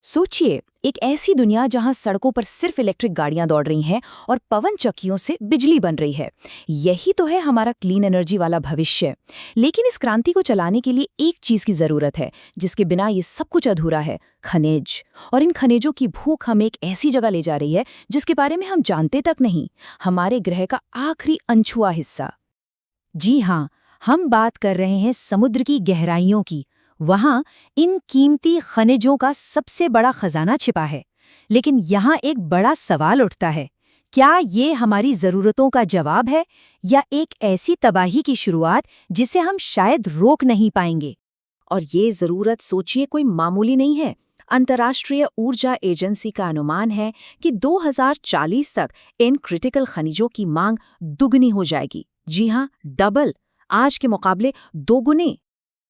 सोचिए, एक ऐसी दुनिया जहां सड़कों पर सिर्फ इलेक्ट्रिक गाड़ियां दौड़ रही हैं और पवन चक्कियों से बिजली बन रही है। यही तो है हमारा क्लीन एनर्जी वाला भविष्य। लेकिन इस क्रांति को चलाने के लिए एक चीज की जरूरत है, जिसके बिना ये सब कुछ अधूरा है। खनिज। और इन खनिजों की भूख हमें एक ऐसी जगह ले जा रही है जिसके बारे में हम जानते तक नहीं। हमारे ग्रह का आखिरी अनछुआ हिस्सा। जी हाँ, हम बात कर रहे हैं समुद्र की गहराइयों की। वहाँ इन कीमती खनिजों का सबसे बड़ा खजाना छिपा है। लेकिन यहाँ एक बड़ा सवाल उठता है, क्या ये हमारी ज़रूरतों का जवाब है या एक ऐसी तबाही की शुरुआत जिसे हम शायद रोक नहीं पाएंगे? और ये जरूरत सोचिए कोई मामूली नहीं है। अंतर्राष्ट्रीय ऊर्जा एजेंसी का अनुमान है कि 2040 तक इन क्रिटिकल खनिजों की मांग दुगनी हो जाएगी। जी हाँ, डबल। आज के मुकाबले 2 गुने।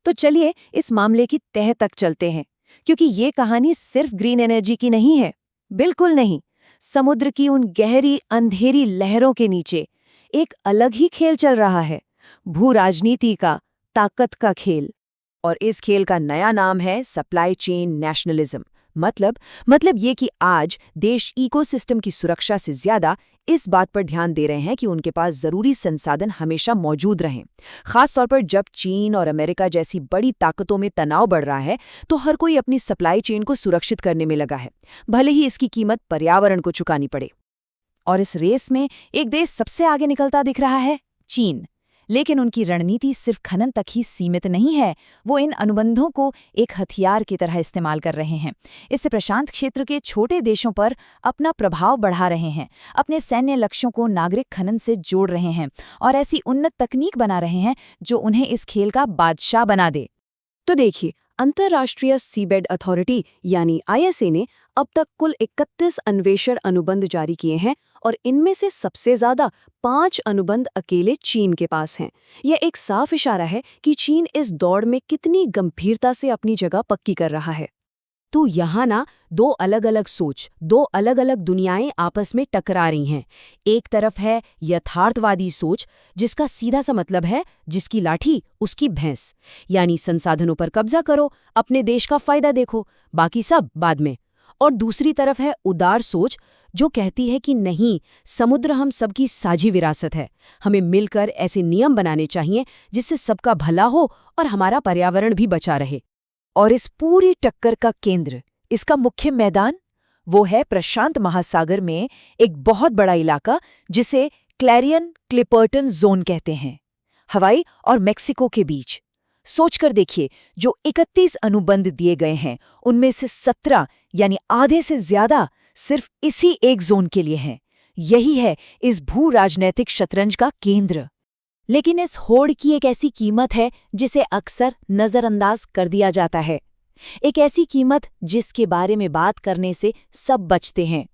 तो चलिए इस मामले की तह तक चलते हैं, क्योंकि ये कहानी सिर्फ ग्रीन एनर्जी की नहीं है। बिल्कुल नहीं। समुद्र की उन गहरी अंधेरी लहरों के नीचे एक अलग ही खेल चल रहा है, भू राजनीति का, ताकत का खेल। और इस खेल का नया नाम है सप्लाई चेन नेशनलिज्म। मतलब ये कि आज देश इकोसिस्टम की सुरक्षा से ज्यादा इस बात पर ध्यान दे रहे हैं कि उनके पास जरूरी संसाधन हमेशा मौजूद रहें। खास तौर पर जब चीन और अमेरिका जैसी बड़ी ताकतों में तनाव बढ़ रहा है, तो हर कोई अपनी सप्लाई चेन को सुरक्षित करने में लगा है, भले ही इसकी कीमत पर्यावरण को चुकानी पड़े। और इस रेस में एक देश सबसे आगे निकलता दिख रहा है, चीन। लेकिन उनकी रणनीति सिर्फ खनन तक ही सीमित नहीं है। वो इन अनुबंधों को एक हथियार की तरह इस्तेमाल कर रहे हैं। इससे प्रशांत क्षेत्र के छोटे देशों पर अपना प्रभाव बढ़ा रहे हैं, अपने सैन्य लक्ष्यों को नागरिक खनन से जोड़ रहे हैं और ऐसी उन्नत तकनीक बना रहे हैं जो उन्हें इस खेल का बादशाह बना दे। तो देखिए, अंतर्राष्ट्रीय सीबेड अथॉरिटी यानी आईएसए ने अब तक कुल 31 अन्वेषण अनुबंध जारी किए हैं और इनमें से सबसे ज्यादा 5 अनुबंध अकेले चीन के पास हैं। यह एक साफ इशारा है कि चीन इस दौड़ में कितनी गंभीरता से अपनी जगह पक्की कर रहा है। तो यहाँ ना दो अलग अलग सोच, दो अलग अलग दुनियाएं आपस में टकरा रही हैं। एक तरफ है यथार्थवादी सोच, जिसका सीधा सा मतलब है जिसकी लाठी उसकी भैंस, यानी संसाधनों पर कब्जा करो, अपने देश का फायदा देखो, बाकी सब बाद में। और दूसरी तरफ है उदार सोच, जो कहती है कि नहीं, समुद्र हम सबकी साझी विरासत है, हमें मिलकर ऐसे नियम बनाने चाहिए जिससे सबका भला हो और हमारा पर्यावरण भी बचा रहे। और इस पूरी टक्कर का केंद्र, इसका मुख्य मैदान, वो है प्रशांत महासागर में एक बहुत बड़ा इलाका जिसे क्लैरियन क्लिपर्टन जोन कहते हैं, हवाई और मेक्सिको के बीच। सोचकर देखिए, जो 31 अनुबंध दिए गए हैं उनमें से 17 यानी आधे से ज्यादा सिर्फ इसी एक जोन के लिए हैं। यही है इस भू राजनैतिक शतरंज का केंद्र। लेकिन इस होड़ की एक ऐसी कीमत है जिसे अक्सर नज़रअंदाज कर दिया जाता है। एक ऐसी कीमत जिसके बारे में बात करने से सब बचते हैं।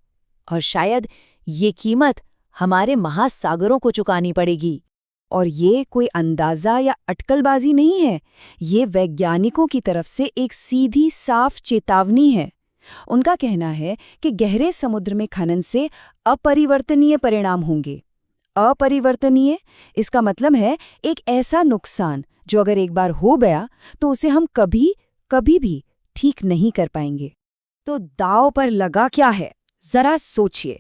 और शायद ये कीमत हमारे महासागरों को चुकानी पड़ेगी। और ये कोई अंदाजा या अटकलबाजी नहीं है, ये वैज्ञानिकों की तरफ से एक सीधी साफ चेतावनी है। उनका कहना है कि गहरे समुद्र में खनन से अपरिवर्तनीय परिणाम होंगे। अपरिवर्तनीय, इसका मतलब है एक ऐसा नुकसान जो अगर एक बार हो गया तो उसे हम कभी भी ठीक नहीं कर पाएंगे। तो दांव पर लगा क्या है, जरा सोचिए।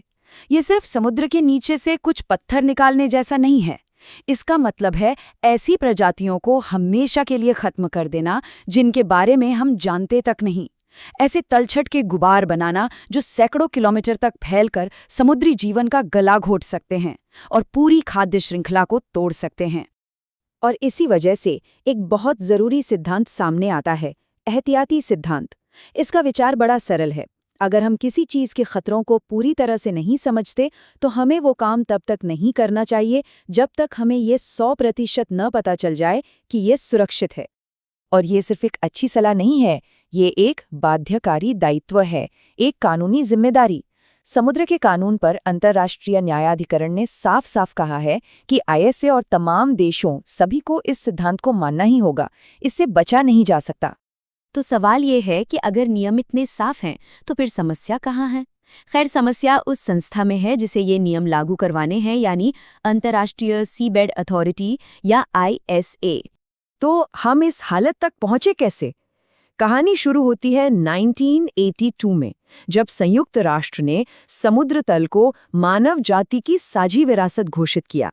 ये सिर्फ समुद्र के नीचे से कुछ पत्थर निकालने जैसा नहीं है। इसका मतलब है ऐसी प्रजातियों को हमेशा के लिए खत्म कर देना जिनके बारे में हम जानते तक नहीं। ऐसे तलछट के गुबार बनाना जो सैकड़ों किलोमीटर तक फैलकर समुद्री जीवन का गला घोट सकते हैं और पूरी खाद्य श्रृंखला को तोड़ सकते हैं। और इसी वजह से एक बहुत जरूरी सिद्धांत सामने आता है, एहतियाती सिद्धांत। इसका विचार बड़ा सरल है। अगर हम किसी चीज के खतरों को पूरी तरह से नहीं समझते तो हमें वो काम तब तक नहीं करना चाहिए जब तक हमें ये 100% न पता चल जाए कि ये सुरक्षित है। और ये सिर्फ एक अच्छी सलाह नहीं है, ये एक बाध्यकारी दायित्व है, एक कानूनी जिम्मेदारी। समुद्र के कानून पर अंतर्राष्ट्रीय न्यायाधिकरण ने साफ साफ कहा है कि आईएसए और तमाम देशों सभी को इस सिद्धांत को मानना ही होगा। इससे बचा नहीं जा सकता। तो सवाल ये है कि अगर नियम इतने साफ हैं तो फिर समस्या कहाँ है? खैर, समस्या उस संस्था में है जिसे ये नियम लागू करवाने हैं, यानी अंतर्राष्ट्रीय सीबेड अथॉरिटी या आईएसए। तो हम इस हालत तक पहुंचे कैसे? कहानी शुरू होती है 1982 में, जब संयुक्त राष्ट्र ने समुद्र तल को मानव जाति की साझी विरासत घोषित किया।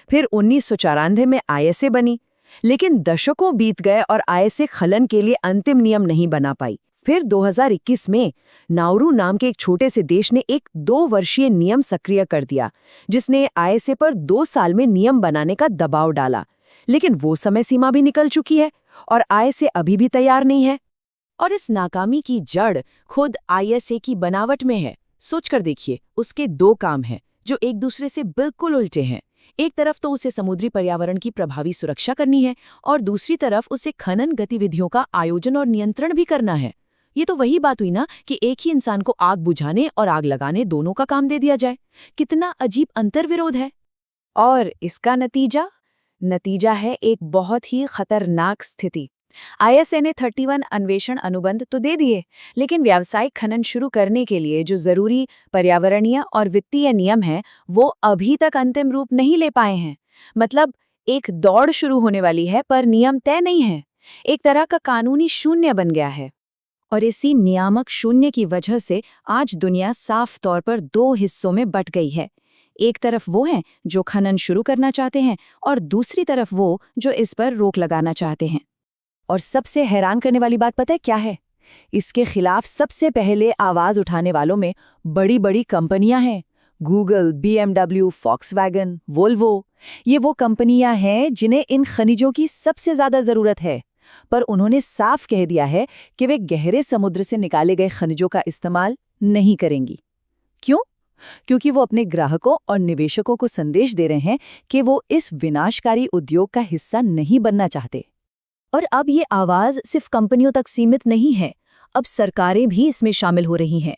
फिर 1994 में आईएसए बनी, लेकिन दशकों बीत गए और आईएसए खनन के लिए अंतिम नियम नहीं बना पाई। फिर 2021 में नाउरू नाम के एक छोटे से देश ने एक 2 वर्षीय नियम सक्रिय कर दिया, जिसने आईएसए पर 2 साल में नियम बनाने का दबाव डाला। लेकिन वो समय सीमा भी निकल चुकी है और आईएसए अभी भी तैयार नहीं है। और इस नाकामी की जड़ खुद आईएसए की बनावट में है। सोचकर देखिए, उसके 2 काम हैं जो एक दूसरे से बिल्कुल उल्टे हैं। एक तरफ तो उसे समुद्री पर्यावरण की प्रभावी सुरक्षा करनी है और दूसरी तरफ उसे खनन गतिविधियों का आयोजन और नियंत्रण भी करना है। ये तो वही बात हुई ना कि एक ही इंसान को आग बुझाने और आग लगाने दोनों का काम दे दिया जाए। कितना अजीब अंतर्विरोध है। और इसका नतीजा है एक बहुत ही खतरनाक स्थिति। आईएसए ने 31 अन्वेषण अनुबंध तो दे दिए, लेकिन व्यावसायिक खनन शुरू करने के लिए जो जरूरी पर्यावरणीय और वित्तीय नियम हैं, वो अभी तक अंतिम रूप नहीं ले पाए हैं। मतलब एक दौड़ शुरू होने वाली है, पर नियम तय नहीं है। एक तरह का कानूनी शून्य बन गया है। और इसी नियामक शून्य की वजह से आज दुनिया साफ तौर पर 2 हिस्सों में बंट गई है। एक तरफ वो हैं जो खनन शुरू करना चाहते हैं और दूसरी तरफ वो जो इस पर रोक लगाना चाहते हैं। और सबसे हैरान करने वाली बात पता है क्या है? इसके खिलाफ सबसे पहले आवाज उठाने वालों में बड़ी बड़ी कंपनियां हैं। Google, BMW, Volkswagen, Volvo. ये वो कंपनियां हैं जिन्हें इन खनिजों की सबसे ज्यादा जरूरत है, पर उन्होंने साफ कह दिया है कि वे गहरे समुद्र से निकाले गए खनिजों का इस्तेमाल नहीं करेंगी। क्यों? क्योंकि वो अपने ग्राहकों और निवेशकों को संदेश दे रहे हैं कि वो इस विनाशकारी उद्योग का हिस्सा नहीं बनना चाहते। और अब ये आवाज सिर्फ कंपनियों तक सीमित नहीं है, अब सरकारें भी इसमें शामिल हो रही हैं।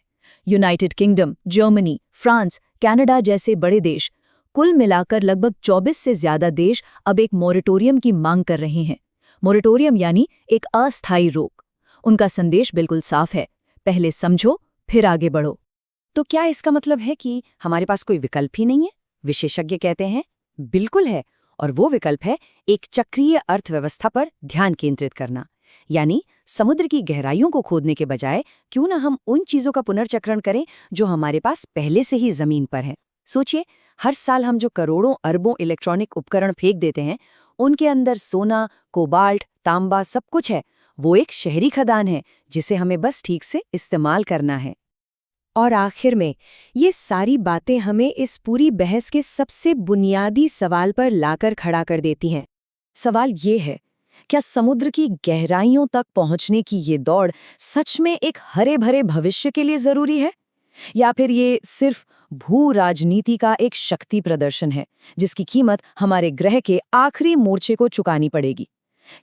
United kingdom, Germany, France, Canada जैसे बड़े देश, कुल मिलाकर लगभग 24 से ज्यादा देश अब एक मोरेटोरियम की मांग कर रहे हैं। मोरेटोरियम यानी एक अस्थायी रोक। उनका संदेश बिल्कुल साफ है, पहले समझो फिर आगे बढ़ो। तो क्या इसका मतलब है कि हमारे पास कोई विकल्प ही नहीं है? विशेषज्ञ कहते हैं बिल्कुल है, और वो विकल्प है एक चक्रीय अर्थव्यवस्था पर ध्यान केंद्रित करना। यानी समुद्र की गहराइयों को खोदने के बजाय क्यों ना हम उन चीजों का पुनर्चक्रण करें जो हमारे पास पहले से ही जमीन पर है। सोचिए, हर साल हम जो करोड़ों अरबों इलेक्ट्रॉनिक उपकरण फेंक देते हैं, उनके अंदर सोना, कोबाल्ट, तांबा सब कुछ है। वो एक शहरी खदान है जिसे हमें बस ठीक से इस्तेमाल करना है। और आखिर में ये सारी बातें हमें इस पूरी बहस के सबसे बुनियादी सवाल पर लाकर खड़ा कर देती हैं। सवाल ये है, क्या समुद्र की गहराइयों तक पहुंचने की ये दौड़ सच में एक हरे भरे भविष्य के लिए जरूरी है, या फिर ये सिर्फ भू राजनीति का एक शक्ति प्रदर्शन है जिसकी कीमत हमारे ग्रह के आखिरी मोर्चे को चुकानी पड़ेगी?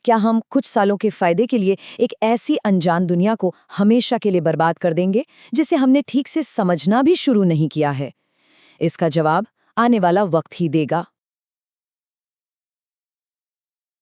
क्या हम कुछ सालों के फायदे के लिए एक ऐसी अनजान दुनिया को हमेशा के लिए बर्बाद कर देंगे जिसे हमने ठीक से समझना भी शुरू नहीं किया है? इसका जवाब आने वाला वक्त ही देगा।